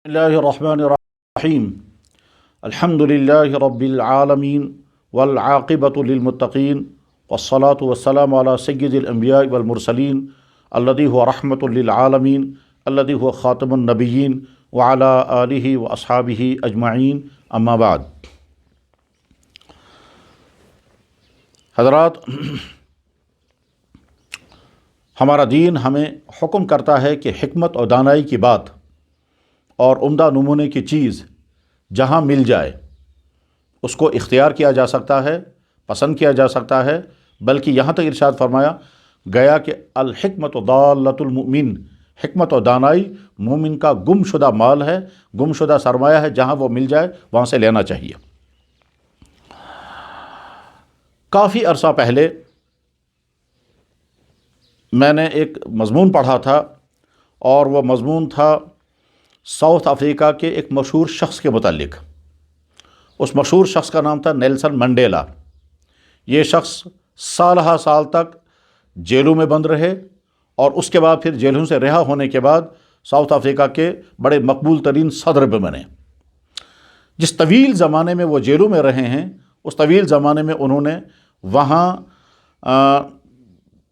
اللہ الرحمن الرحیم الحمد للہ رب العالمین والعاقبۃ للمتقین والصلاة والسلام علی سید الانبیاء والمرسلین الذی هو رحمۃ للعالمین الذی هو خاتم النبیین وعلی آلہ واصحابہ اجمعین اما بعد۔ حضرات، ہمارا دین ہمیں حکم کرتا ہے کہ حکمت اور دانائی کی بات اور عمدہ نمونے کی چیز جہاں مل جائے اس کو اختیار کیا جا سکتا ہے، پسند کیا جا سکتا ہے، بلکہ یہاں تک ارشاد فرمایا گیا کہ الحکمت ضالۃ المؤمن، حکمت و دانائی مومن کا گم شدہ مال ہے، گم شدہ سرمایہ ہے، جہاں وہ مل جائے وہاں سے لینا چاہیے۔ کافی عرصہ پہلے میں نے ایک مضمون پڑھا تھا، اور وہ مضمون تھا ساؤتھ افریقہ کے ایک مشہور شخص کے متعلق۔ اس مشہور شخص کا نام تھا نیلسن منڈیلا۔ یہ شخص سالہ سال تک جیلوں میں بند رہے، اور اس کے بعد پھر جیلوں سے رہا ہونے کے بعد ساؤتھ افریقہ کے بڑے مقبول ترین صدر بھی بنے۔ جس طویل زمانے میں وہ جیلوں میں رہے ہیں، اس طویل زمانے میں انہوں نے وہاں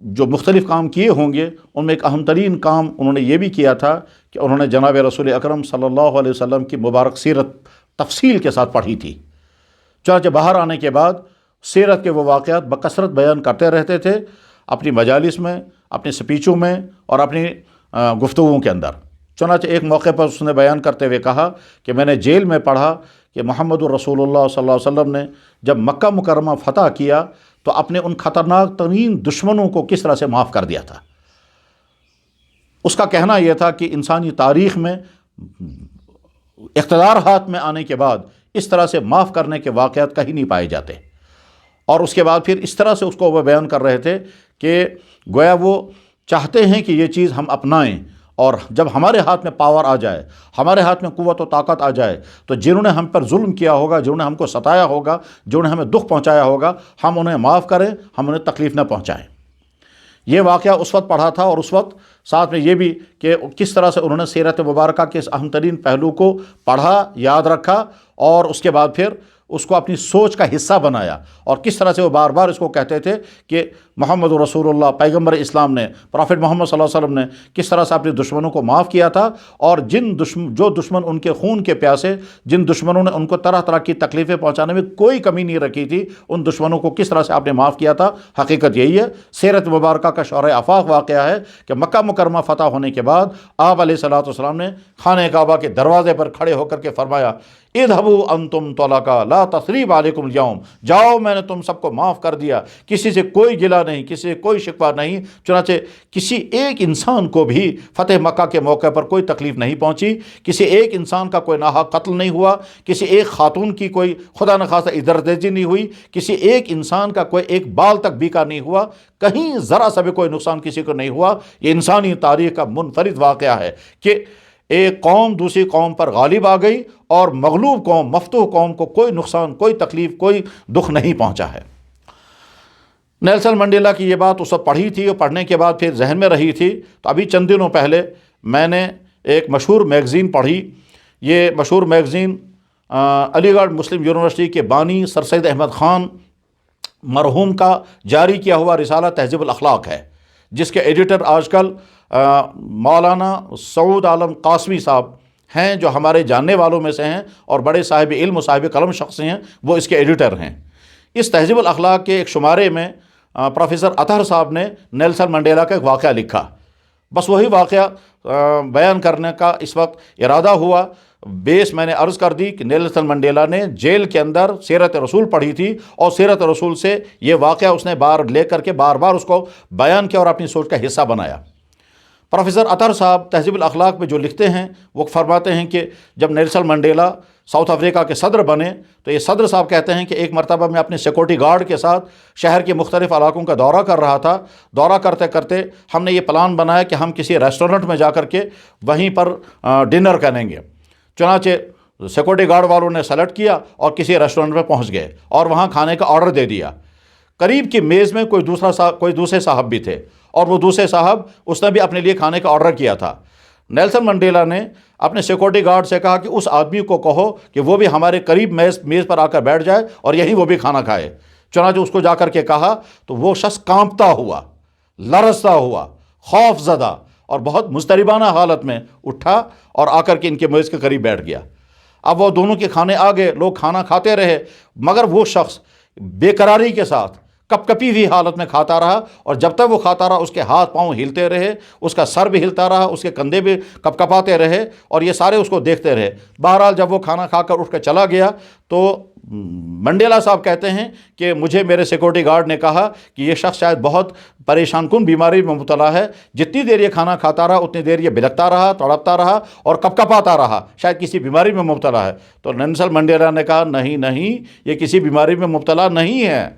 جو مختلف کام کیے ہوں گے، ان میں ایک اہم ترین کام انہوں نے یہ بھی کیا تھا کہ انہوں نے جناب رسول اکرم صلی اللہ علیہ وسلم کی مبارک سیرت تفصیل کے ساتھ پڑھی تھی۔ چنانچہ باہر آنے کے بعد سیرت کے وہ واقعات بکثرت بیان کرتے رہتے تھے، اپنی مجالس میں، اپنی سپیچوں میں اور اپنی گفتگوؤں کے اندر۔ چنانچہ ایک موقع پر اس نے بیان کرتے ہوئے کہا کہ میں نے جیل میں پڑھا کہ محمد الرسول اللہ صلی اللہ علیہ وسلم نے جب مکہ مکرمہ فتح کیا تو اپنے ان خطرناک ترین دشمنوں کو کس طرح سے معاف کر دیا تھا۔ اس کا کہنا یہ تھا کہ انسانی تاریخ میں اقتدار ہاتھ میں آنے کے بعد اس طرح سے معاف کرنے کے واقعات کہیں نہیں پائے جاتے۔ اور اس کے بعد پھر اس طرح سے اس کو وہ بیان کر رہے تھے کہ گویا وہ چاہتے ہیں کہ یہ چیز ہم اپنائیں، اور جب ہمارے ہاتھ میں پاور آ جائے، ہمارے ہاتھ میں قوت و طاقت آ جائے، تو جنہوں نے ہم پر ظلم کیا ہوگا، جنہوں نے ہم کو ستایا ہوگا، جنہوں نے ہمیں دکھ پہنچایا ہوگا، ہم انہیں معاف کریں، ہم انہیں تکلیف نہ پہنچائیں۔ یہ واقعہ اس وقت پڑھا تھا، اور اس وقت ساتھ میں یہ بھی کہ کس طرح سے انہوں نے سیرت مبارکہ کے اس اہم ترین پہلو کو پڑھا، یاد رکھا، اور اس کے بعد پھر اس کو اپنی سوچ کا حصہ بنایا، اور کس طرح سے وہ بار بار اس کو کہتے تھے کہ محمد رسول اللہ پیغمبر اسلام نے، پرافٹ محمد صلی اللہ علیہ وسلم نے کس طرح سے اپنے دشمنوں کو معاف کیا تھا، اور جو دشمن ان کے خون کے پیاسے، جن دشمنوں نے ان کو طرح طرح کی تکلیفیں پہنچانے میں کوئی کمی نہیں رکھی تھی، ان دشمنوں کو کس طرح سے آپ نے معاف کیا تھا۔ حقیقت یہی ہے، سیرت مبارکہ کا شرح آفاق واقعہ ہے کہ مکہ مکرمہ فتح ہونے کے بعد آپ علیہ الصلوۃ والسلام نے خانہ کعبہ کے دروازے پر کھڑے ہو کر کے فرمایا اذهبوا انتم طلقاء لا تثریب علیکم اليوم، جاؤ میں نے تم سب کو معاف کر دیا، کسی سے کوئی گلہ نہیں، کسی سے کوئی شکوہ نہیں۔ چنانچہ کسی ایک انسان کو بھی فتح مکہ کے موقع پر کوئی تکلیف نہیں پہنچی، کسی ایک انسان کا کوئی ناحق قتل نہیں ہوا، کسی ایک خاتون کی کوئی خدا نخواستہ ادردیجی نہیں ہوئی، کسی ایک انسان کا کوئی ایک بال تک بیکا نہیں ہوا، کہیں ذرا سا بھی کوئی نقصان کسی کو نہیں ہوا۔ یہ انسانی تاریخ کا منفرد واقعہ ہے کہ ایک قوم دوسری قوم پر غالب آ گئی، اور مغلوب قوم، مفتوح قوم کو کوئی نقصان، کوئی تکلیف، کوئی دکھ نہیں پہنچا ہے۔ نیلسن منڈیلا کی یہ بات اس وقت پڑھی تھی، اور پڑھنے کے بعد پھر ذہن میں رہی تھی۔ تو ابھی چند دنوں پہلے میں نے ایک مشہور میگزین پڑھی۔ یہ مشہور میگزین علی گڑھ مسلم یونیورسٹی کے بانی سر سید احمد خان مرحوم کا جاری کیا ہوا رسالہ تہذیب الاخلاق ہے، جس کے ایڈیٹر آج کل مولانا سعود عالم قاسمی صاحب ہیں، جو ہمارے جاننے والوں میں سے ہیں اور بڑے صاحب علم و صاحب قلم شخص ہیں، وہ اس کے ایڈیٹر ہیں۔ اس تہذیب الاخلاق کے ایک شمارے میں پروفیسر اطہر صاحب نے نیلسن منڈیلا کا ایک واقعہ لکھا۔ بس وہی واقعہ بیان کرنے کا اس وقت ارادہ ہوا۔ بیس میں نے عرض کر دی کہ نیلسن منڈیلا نے جیل کے اندر سیرت رسول پڑھی تھی، اور سیرت رسول سے یہ واقعہ اس نے لے کر کے بار بار اس کو بیان کیا اور اپنی سوچ کا حصہ بنایا۔ پروفیسر اطہر صاحب تہذیب الاخلاق میں جو لکھتے ہیں، وہ فرماتے ہیں کہ جب نیلسن منڈیلا ساؤتھ افریقہ کے صدر بنے تو یہ صدر صاحب کہتے ہیں کہ ایک مرتبہ میں اپنے سیکورٹی گارڈ کے ساتھ شہر کے مختلف علاقوں کا دورہ کر رہا تھا۔ دورہ کرتے کرتے ہم نے یہ پلان بنایا کہ ہم کسی ریسٹورنٹ میں جا کر کے وہیں پر ڈنر کریں گے۔ چنانچہ سیکورٹی گارڈ والوں نے سلیکٹ کیا اور کسی ریسٹورنٹ میں پہنچ گئے اور وہاں کھانے کا آرڈر دے دیا۔ قریب کی میز میں کوئی دوسرے صاحب بھی تھے، اور وہ دوسرے صاحب اس نے بھی اپنے لیے کھانے کا آرڈر کیا تھا۔ نیلسن منڈیلا نے اپنے سیکورٹی گارڈ سے کہا کہ اس آدمی کو کہو کہ وہ بھی ہمارے قریب میز پر آ کر بیٹھ جائے اور یہیں وہ بھی کھانا کھائے۔ چنانچہ اس کو جا کر کے کہا تو وہ شخص کانپتا ہوا، لرزتا ہوا، خوف زدہ اور بہت مضطربانہ حالت میں اٹھا اور آ کر کے ان کے میز کے قریب بیٹھ گیا۔ اب وہ دونوں کے کھانے آ گئے، لوگ کھانا کھاتے رہے، مگر وہ شخص بے قراری کے ساتھ کپ کپی ہوئی حالت میں کھاتا رہا، اور جب تک وہ کھاتا رہا اس کے ہاتھ پاؤں ہلتے رہے، اس کا سر بھی ہلتا رہا، اس کے کندھے بھی کپ کپاتے رہے، اور یہ سارے اس کو دیکھتے رہے۔ بہرحال جب وہ کھانا کھا کر اٹھ کر چلا گیا تو منڈیلا صاحب کہتے ہیں کہ مجھے میرے سیکورٹی گارڈ نے کہا کہ یہ شخص شاید بہت پریشان کن بیماری میں مبتلا ہے، جتنی دیر یہ کھانا کھاتا رہا اتنی دیر یہ بلکتا رہا، تڑپتا رہا اور کپ کپاتا رہا، شاید کسی بیماری میں مبتلا ہے۔ تو نیلسن منڈیلا نے کہا نہیں نہیں، یہ کسی بیماری میں مبتلا نہیں ہے،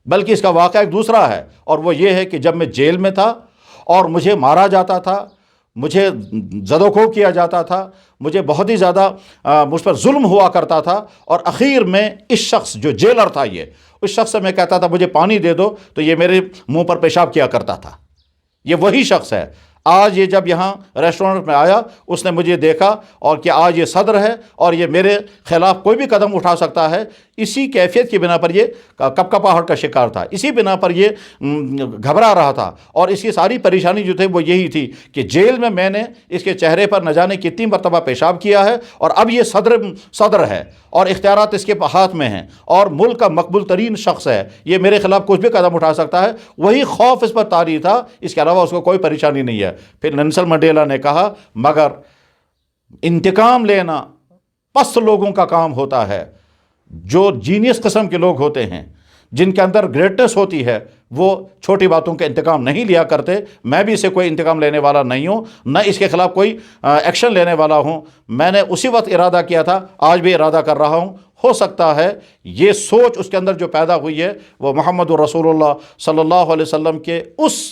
بلکہ اس کا واقعہ ایک دوسرا ہے، اور وہ یہ ہے کہ جب میں جیل میں تھا اور مجھے مارا جاتا تھا، مجھے زد و کوب کیا جاتا تھا، مجھے بہت ہی زیادہ مجھ پر ظلم ہوا کرتا تھا، اور اخیر میں اس شخص جو جیلر تھا اس شخص سے میں کہتا تھا مجھے پانی دے دو تو یہ میرے منہ پر پیشاب کیا کرتا تھا۔ یہ وہی شخص ہے۔ آج یہ جب یہاں ریسٹورنٹ میں آیا اس نے مجھے دیکھا اور کہ آج یہ صدر ہے اور یہ میرے خلاف کوئی بھی قدم اٹھا سکتا ہے، اسی کیفیت کی بنا پر یہ کپ کپاہٹ کا شکار تھا، اسی بنا پر یہ گھبرا رہا تھا، اور اس کی ساری پریشانی جو تھی وہ یہی تھی کہ جیل میں نے اس کے چہرے پر نہ جانے کتنی مرتبہ پیشاب کیا ہے، اور اب یہ صدر ہے اور اختیارات اس کے ہاتھ میں ہیں اور ملک کا مقبول ترین شخص ہے، یہ میرے خلاف کچھ بھی قدم اٹھا سکتا ہے۔ وہی خوف اس پر طاری تھا، اس کے علاوہ اس کو کوئی پریشانی نہیں ہے۔ پھر نیلسن منڈیلا نے کہا مگر انتقام لینا پست لوگوں کا کام ہوتا ہے، جو جینیس قسم کے لوگ ہوتے ہیں، جن کے اندر گریٹنس ہوتی ہے، وہ چھوٹی باتوں کا انتقام نہیں لیا کرتے۔ میں بھی اسے کوئی انتقام لینے والا نہیں ہوں، نہ اس کے خلاف کوئی ایکشن لینے والا ہوں۔ میں نے اسی وقت ارادہ کیا تھا، آج بھی ارادہ کر رہا ہوں۔ ہو سکتا ہے یہ سوچ اس کے اندر جو پیدا ہوئی ہے وہ محمد رسول اللہ صلی اللہ علیہ وسلم کے اس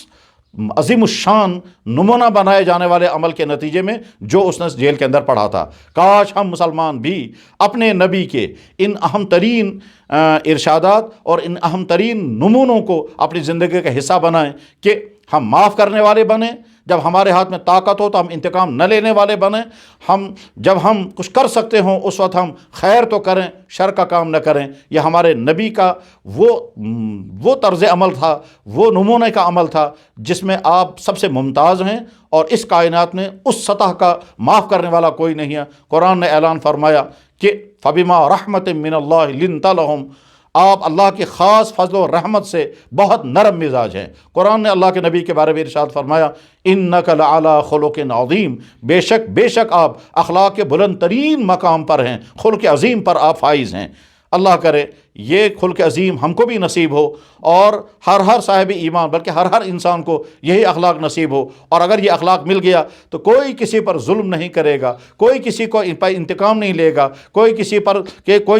عظیم الشان نمونہ بنائے جانے والے عمل کے نتیجے میں جو اس نے جیل کے اندر پڑھا تھا۔ کاش ہم مسلمان بھی اپنے نبی کے ان اہم ترین ارشادات اور ان اہم ترین نمونوں کو اپنی زندگی کا حصہ بنائیں کہ ہم معاف کرنے والے بنیں، جب ہمارے ہاتھ میں طاقت ہو تو ہم انتقام نہ لینے والے بنیں، جب ہم کچھ کر سکتے ہوں اس وقت ہم خیر تو کریں، شر کا کام نہ کریں۔ یہ ہمارے نبی کا وہ طرز عمل تھا، وہ نمونے کا عمل تھا جس میں آپ سب سے ممتاز ہیں، اور اس کائنات میں اس سطح کا معاف کرنے والا کوئی نہیں ہے۔ قرآن نے اعلان فرمایا کہ فَبِمَا رَحْمَةٍ مِّنَ اللَّهِ لِنْتَ لَهُمْ، آپ اللہ کی خاص فضل و رحمت سے بہت نرم مزاج ہیں۔ قرآن نے اللہ کے نبی کے بارے میں ارشاد فرمایا اِنَّكَ لَعَلَىٰ خُلُقٍ عَظِيمٍ، بے شک آپ اخلاق کے بلند ترین مقام پر ہیں، خلق عظیم پر آپ فائز ہیں۔ اللہ کرے یہ خلق عظیم ہم کو بھی نصیب ہو، اور ہر صاحب ایمان بلکہ ہر انسان کو یہی اخلاق نصیب ہو، اور اگر یہ اخلاق مل گیا تو کوئی کسی پر ظلم نہیں کرے گا، کوئی کسی کو انتقام نہیں لے گا، کوئی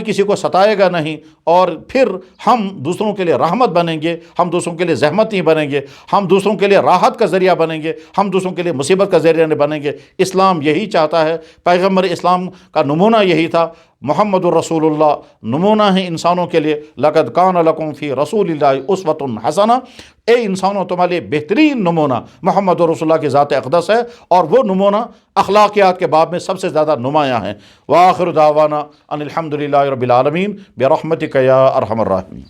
کسی کو ستائے گا نہیں، اور پھر ہم دوسروں کے لیے رحمت بنیں گے، ہم دوسروں کے لیے زحمت نہیں بنیں گے، ہم دوسروں کے لیے راحت کا ذریعہ بنیں گے، ہم دوسروں کے لیے مصیبت کا ذریعہ نہیں بنیں گے۔ اسلام یہی چاہتا ہے، پیغمبر اسلام کا نمونہ یہی تھا۔ محمد الرسول اللہ نمونہ ہے انسانوں کے لیے، لقد کان لکم فی رسول اللہ اسوۃ حسنہ، اے انسانوں تمہارے لیے بہترین نمونہ محمد رسول اللہ کی ذات اقدس ہے، اور وہ نمونہ اخلاقیات کے باب میں سب سے زیادہ نمایاں ہیں۔ وآخر دعوانا ان الحمد للہ رب العالمین برحمتک یا ارحم الراحمین۔